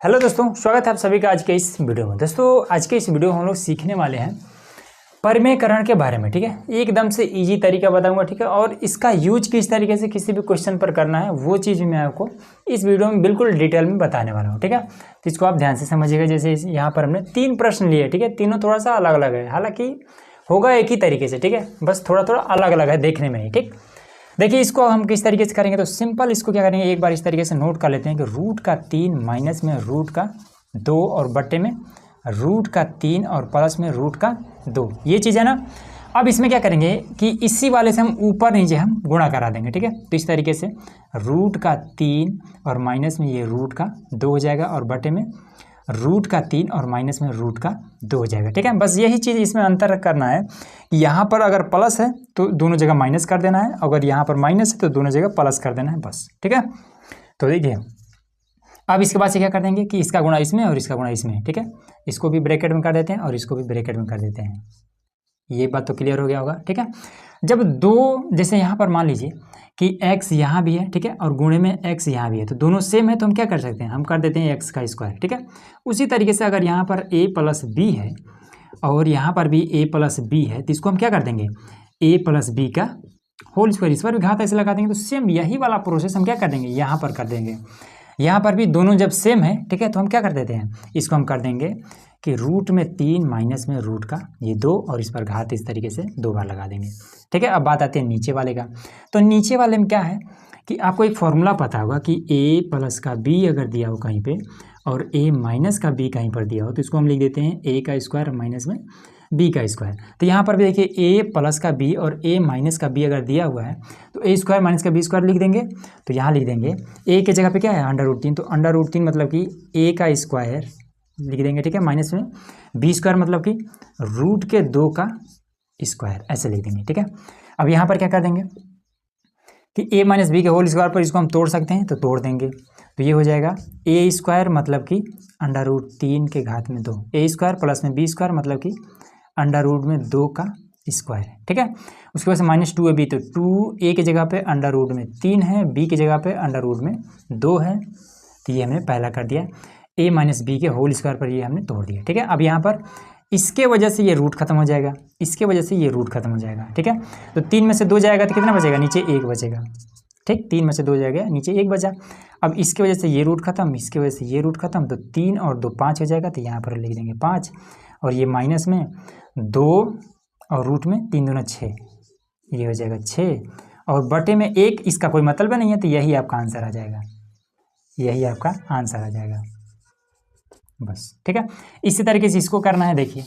Hello दोस्तों, स्वागत है आप सभी का आज के इस वीडियो में। दोस्तों आज के इस वीडियो में हम लोग सीखने वाले हैं परिमेयकरण के बारे में। ठीक है, एकदम से इजी तरीका बताऊंगा। ठीक है, और इसका यूज किस तरीके से किसी भी क्वेश्चन पर करना है वो चीज़ मैं आपको इस वीडियो में बिल्कुल डिटेल में बताने वाला हूँ। ठीक है, तो इसको आप ध्यान से समझिएगा। जैसे यहाँ पर हमने 3 प्रश्न लिए। ठीक है, तीनों थोड़ा सा अलग अलग है, हालांकि होगा एक ही तरीके से। ठीक है, बस थोड़ा थोड़ा अलग अलग है देखने में ही। ठीक, देखिए इसको हम किस तरीके से करेंगे। तो सिंपल इसको क्या करेंगे, एक बार इस तरीके से नोट कर लेते हैं कि रूट का 3 माइनस में रूट का 2 और बट्टे में रूट का 3 और प्लस में रूट का 2, ये चीज़ है ना। अब इसमें क्या करेंगे कि इसी वाले से हम ऊपर नीचे हम गुणा करा देंगे। ठीक है, तो इस तरीके से रूट का 3 और माइनस में ये रूट का 2 हो जाएगा और बट्टे में रूट का 3 और माइनस में रूट का 2 हो जाएगा। ठीक है, बस यही चीज़ इसमें अंतर करना है कि यहाँ पर अगर प्लस है तो दोनों जगह माइनस कर देना है, अगर यहाँ पर माइनस है तो दोनों जगह प्लस कर देना है बस। ठीक है, तो देखिए अब इसके बाद से क्या कर देंगे कि इसका गुणा इसमें और इसका गुणा इसमें। ठीक है, इसको भी ब्रैकेट में कर देते हैं और इसको भी ब्रैकेट में कर देते हैं। ये बात तो क्लियर हो गया होगा। ठीक है, जब दो, जैसे यहाँ पर मान लीजिए कि x यहाँ भी है, ठीक है, और गुणे में x यहाँ भी है, तो दोनों सेम है तो हम क्या कर सकते हैं, हम कर देते हैं x का स्क्वायर। ठीक है, उसी तरीके से अगर यहाँ पर a प्लस बी है और यहाँ पर भी a प्लस बी है तो इसको हम क्या कर देंगे, a प्लस बी का होल स्क्वायर, इस पर भी घात ऐसे लगा देंगे। तो सेम यही वाला प्रोसेस हम क्या कर देंगे, यहाँ पर कर देंगे। यहाँ पर भी दोनों जब सेम है, ठीक है, तो हम क्या कर देते हैं, इसको हम कर देंगे कि रूट में 3 माइनस में रूट का ये 2 और इस पर घात इस तरीके से 2 बार लगा देंगे। ठीक है, अब बात आती है नीचे वाले का। तो नीचे वाले में क्या है कि आपको एक फॉर्मूला पता होगा कि a प्लस का b अगर दिया हो कहीं पे और a माइनस का b कहीं पर दिया हो तो इसको हम लिख देते हैं a का स्क्वायर माइनस में b का स्क्वायर। तो यहाँ पर भी देखिए a प्लस का b और a माइनस का b अगर दिया हुआ है तो a स्क्वायर माइनस का b स्क्वायर लिख देंगे। तो यहाँ लिख देंगे a की जगह पे क्या है अंडर रूट 3, तो अंडर रूट 3 मतलब कि a का स्क्वायर लिख देंगे। ठीक है, माइनस में b स्क्वायर मतलब कि रूट के 2 का स्क्वायर ऐसे लिख देंगे। ठीक है, अब यहाँ पर क्या कर देंगे कि a माइनस बी के होल स्क्वायर पर इसको हम तोड़ सकते हैं तो तोड़ देंगे। तो ये हो जाएगा a स्क्वायर मतलब कि अंडर रूट 3 के घात में 2, a स्क्वायर प्लस में b स्क्वायर मतलब कि अंडर रूट में 2 का स्क्वायर। ठीक है, उसके बाद से माइनस 2 है b, तो 2 a की जगह पे अंडर रूट में 3 है, b की जगह पे अंडर रूट में 2 है। तो ये हमने पहला कर दिया, a माइनस बी के होल स्क्वायर पर ये हमने तोड़ दिया। ठीक है, अब यहाँ पर इसके वजह से ये रूट खत्म हो जाएगा, इसके वजह से ये रूट खत्म हो जाएगा। ठीक है, तो 3 में से 2 जाएगा तो कितना बचेगा, नीचे 1 बचेगा। ठीक, 3 में से 2 जाएगा नीचे 1 बचा। अब इसके वजह से ये रूट खत्म, इसके वजह से ये रूट खत्म, तो 3 और 2 5 हो जाएगा। तो यहाँ पर लिख देंगे 5 और ये माइनस में 2 और रूट में 3 दूना 6, ये हो जाएगा 6 और बटे में 1, इसका कोई मतलब नहीं है। तो यही आपका आंसर आ जाएगा, यही आपका आंसर आ जाएगा बस। ठीक है, इसी तरीके से इसको करना है। देखिए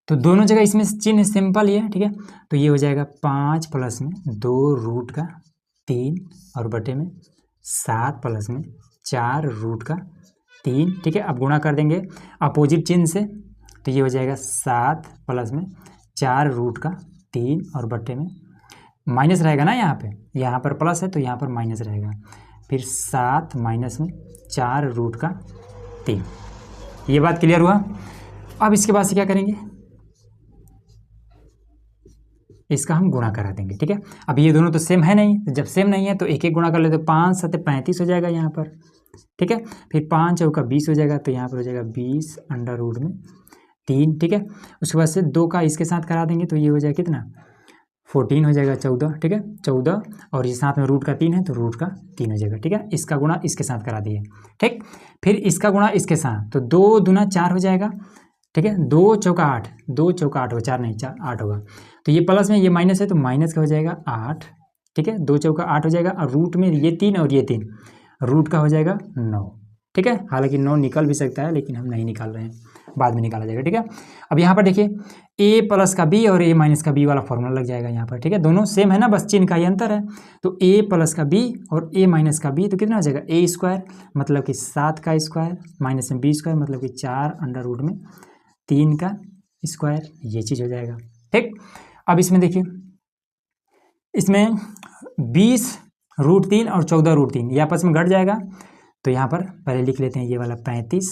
तो दोनों जगह इसमें चिन्ह सिंपल ही है। ठीक है, तो ये हो जाएगा 5 प्लस में 2 रूट का 3 और बटे में 7 प्लस में 4 रूट का 3। ठीक है, अब गुणा कर देंगे अपोजिट चिन्ह से, तो ये हो जाएगा 7 प्लस में 4 रूट का 3 और बटे में माइनस रहेगा ना, यहाँ पर प्लस है तो यहाँ पर माइनस रहेगा, फिर 7 माइनस में 4 रूट का 3। ये बात क्लियर हुआ। अब इसके बाद से क्या करेंगे, इसका हम गुणा करा देंगे। ठीक है, अब ये दोनों तो सेम है नहीं, तो जब सेम नहीं है तो एक एक गुणा कर लेते, तो 5 7 35 हो जाएगा यहाँ पर। ठीक है, फिर 5 चौका 20 हो जाएगा, तो यहाँ पर हो जाएगा 20 अंडर रूट में 3। ठीक है, उसके बाद से 2 का इसके साथ करा देंगे तो ये हो जाएगा कितना, 14 हो जाएगा 14। ठीक है, 14 और ये साथ में रूट का 3 है तो रूट का 3 हो जाएगा। ठीक है, इसका गुणा इसके साथ करा दिए। ठीक, फिर इसका गुणा इसके साथ, तो 2 दूना 4 हो जाएगा। ठीक है, 2 चौका 8, 2 चौका 8 होगा, 4 नहीं 8 होगा। तो ये प्लस में ये माइनस है तो माइनस का हो जाएगा 8। ठीक है, 2 चौका 8 हो जाएगा और रूट में ये 3 और ये 3, रूट का हो जाएगा 9। ठीक है, हालांकि 9 निकल भी सकता है लेकिन हम नहीं निकाल रहे हैं, बाद में निकाला जाएगा। ठीक है, अब यहाँ पर देखिए a प्लस का b और a माइनस का b वाला फॉर्मूला लग जाएगा यहाँ पर। ठीक है, दोनों सेम है ना, बस चिन्ह का ही अंतर है। तो a प्लस का b और a माइनस का b तो कितना हो जाएगा, a स्क्वायर मतलब कि 7 का स्क्वायर माइनस में b स्क्वायर मतलब कि 4 अंडर रूट में 3 का स्क्वायर, ये चीज़ हो जाएगा। ठीक, अब इसमें देखिए, इसमें 20 रूट 3 और 14 रूट 3 ये आपस में घट जाएगा, तो यहाँ पर पहले लिख लेते हैं ये वाला 35।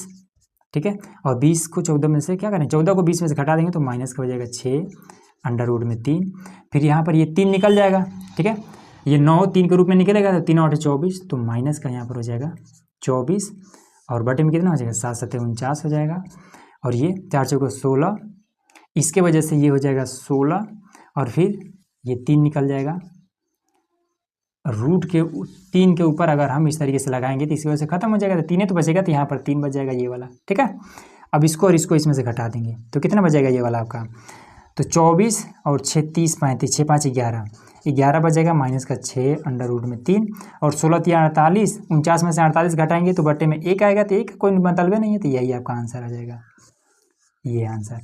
ठीक है, और 20 को 14 में से क्या करें, 14 को 20 में से घटा देंगे तो माइनस का हो जाएगा 6 अंडर रूट में 3। फिर यहाँ पर ये 3 निकल जाएगा। ठीक है, ये 9 3 के रूप में निकलेगा तो 3 8 24, तो माइनस का यहाँ पर हो जाएगा 24 और बटे में कितना हो जाएगा 7 7 49 हो जाएगा। और ये 4 4 16, इसके वजह से ये हो जाएगा 16 और फिर ये 3 निकल जाएगा। रूट के 3 के ऊपर अगर हम इस तरीके से लगाएंगे तो इसकी वजह से खत्म हो जाएगा, तो 3 तो बचेगा, तो यहाँ पर 3 बच जाएगा ये वाला। ठीक है, अब इसको और इसको इसमें से घटा देंगे तो कितना बचेगा ये वाला आपका, तो 24 और 6 30 35 6 5 11 11 बचेगा, माइनस का 6 अंडर रूट में 3 और 16 3 48, 49 में से 48 घटाएंगे तो बटे में 1 आएगा, तो 1 कोई मतलब नहीं है, तो यही आपका आंसर आ जाएगा, ये आंसर।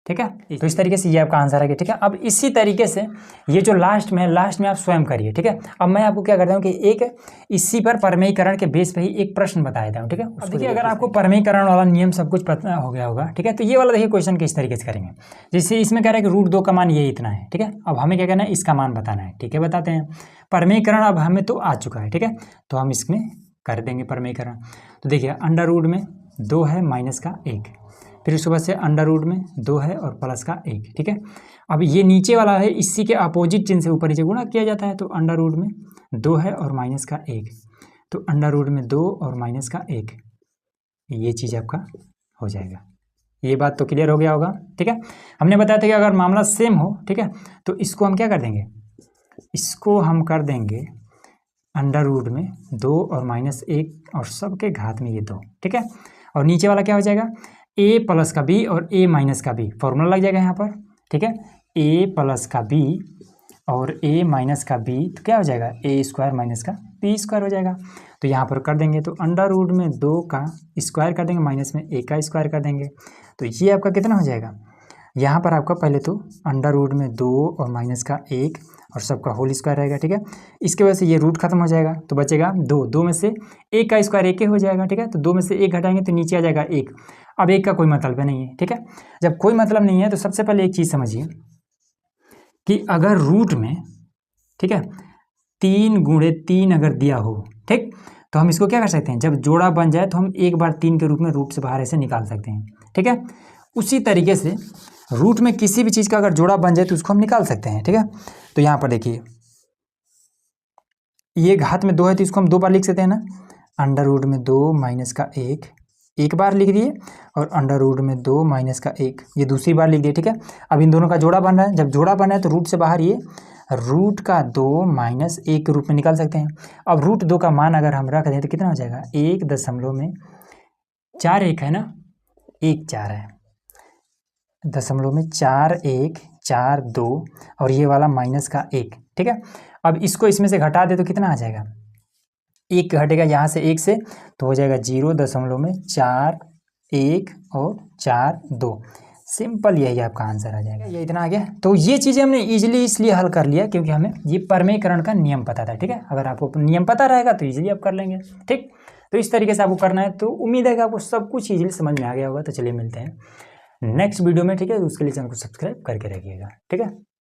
ठीक है, तो इस तरीके से ये आपका आंसर है। ठीक है, अब इसी तरीके से ये जो लास्ट में आप स्वयं करिए। ठीक है, अब मैं आपको क्या करता हूँ कि एक इसी पर परमेयीकरण के बेस पे ही एक प्रश्न बता देता हूँ। ठीक है, अब देखिए अगर आपको परमेयीकरण वाला नियम सब कुछ पता हो गया होगा, ठीक है, तो ये वाला देखिए क्वेश्चन किस तरीके से करेंगे। जैसे इसमें कह रहा है कि रूट 2 का मान ये इतना है। ठीक है, अब हमें क्या करना है, इसका मान बताना है। ठीक है, बताते हैं। परमेयीकरण अब हमें तो आ चुका है। ठीक है, तो हम इसमें कर देंगे परमेयीकरण। तो देखिए अंडर रूट में 2 है माइनस का 1, फिर उसके बाद से अंडर रूट में 2 है और प्लस का 1। ठीक है, अब ये नीचे वाला है, इसी के अपोजिट चिन्ह से ऊपर नीचे गुणा किया जाता है, तो अंडर रूट में 2 है और माइनस का 1, तो अंडर रूट में 2 और माइनस का 1, ये चीज़ आपका हो जाएगा। ये बात तो क्लियर हो गया होगा। ठीक है, हमने बताया था कि अगर मामला सेम हो, ठीक है, तो इसको हम क्या कर देंगे, इसको हम कर देंगे अंडर रूट में 2 और माइनस 1 और सबके घात में ये 2। ठीक है, और नीचे वाला क्या हो जाएगा, a प्लस का b और a माइनस का b, फॉर्मूला लग जाएगा यहाँ पर। ठीक है, a प्लस का b और a माइनस का b, तो क्या हो जाएगा a स्क्वायर माइनस का b स्क्वायर हो जाएगा। तो यहाँ पर कर देंगे, तो अंडर रूट में 2 का स्क्वायर कर देंगे, माइनस में a का स्क्वायर कर देंगे, तो ये आपका कितना हो जाएगा, यहाँ पर आपका पहले तो अंडर रूट में 2 और माइनस का 1 और सबका होल स्क्वायर रहेगा। ठीक है, इसके वजह से ये रूट खत्म हो जाएगा, तो बचेगा 2 में से 1 का स्क्वायर 1 हो जाएगा। ठीक है, तो 2 में से 1 घटाएंगे तो नीचे आ जाएगा 1। अब 1 का कोई मतलब नहीं है। ठीक है, जब कोई मतलब नहीं है तो सबसे पहले एक चीज़ समझिए कि अगर रूट में, ठीक है, 3 गुणे 3 अगर दिया हो, ठीक, तो हम इसको क्या कर सकते हैं, जब जोड़ा बन जाए तो हम एक बार 3 के रूप में रूट से बाहर ऐसे निकाल सकते हैं। ठीक है, उसी तरीके से रूट में किसी भी चीज़ का अगर जोड़ा बन जाए तो उसको हम निकाल सकते हैं। ठीक है, तो यहाँ पर देखिए ये घात में 2 है तो इसको हम 2 बार लिख सकते हैं ना, अंडर रूट में 2 माइनस का 1 एक बार लिख दिए, और अंडर रूट में 2 माइनस का 1 ये दूसरी बार लिख दिए। ठीक है, अब इन दोनों का जोड़ा बन रहा है, जब जोड़ा बना है तो रूट से बाहर ये रूट का 2 माइनस 1 के रूप में निकाल सकते हैं। अब रूट 2 का मान अगर हम रख दें तो कितना हो जाएगा, 1.41 है ना, 1 4 है, 0.4142 और ये वाला माइनस का 1। ठीक है, अब इसको इसमें से घटा दे तो कितना आ जाएगा, 1 घटेगा यहाँ से 1 से, तो हो जाएगा 0.41 और 42। सिंपल, यही आपका आंसर आ जाएगा। ये इतना आ गया। तो ये चीज़ें हमने इजीली इसलिए हल कर लिया क्योंकि हमें ये परमेयीकरण का नियम पता था। ठीक है, अगर आपको नियम पता रहेगा तो इजीली आप कर लेंगे। ठीक, तो इस तरीके से आपको करना है। तो उम्मीद है कि आपको सब कुछ इजीली समझ में आ गया होगा। तो चलिए मिलते हैं नेक्स्ट वीडियो में। ठीक है, उसके लिए चैनल को सब्सक्राइब करके रखिएगा। ठीक है।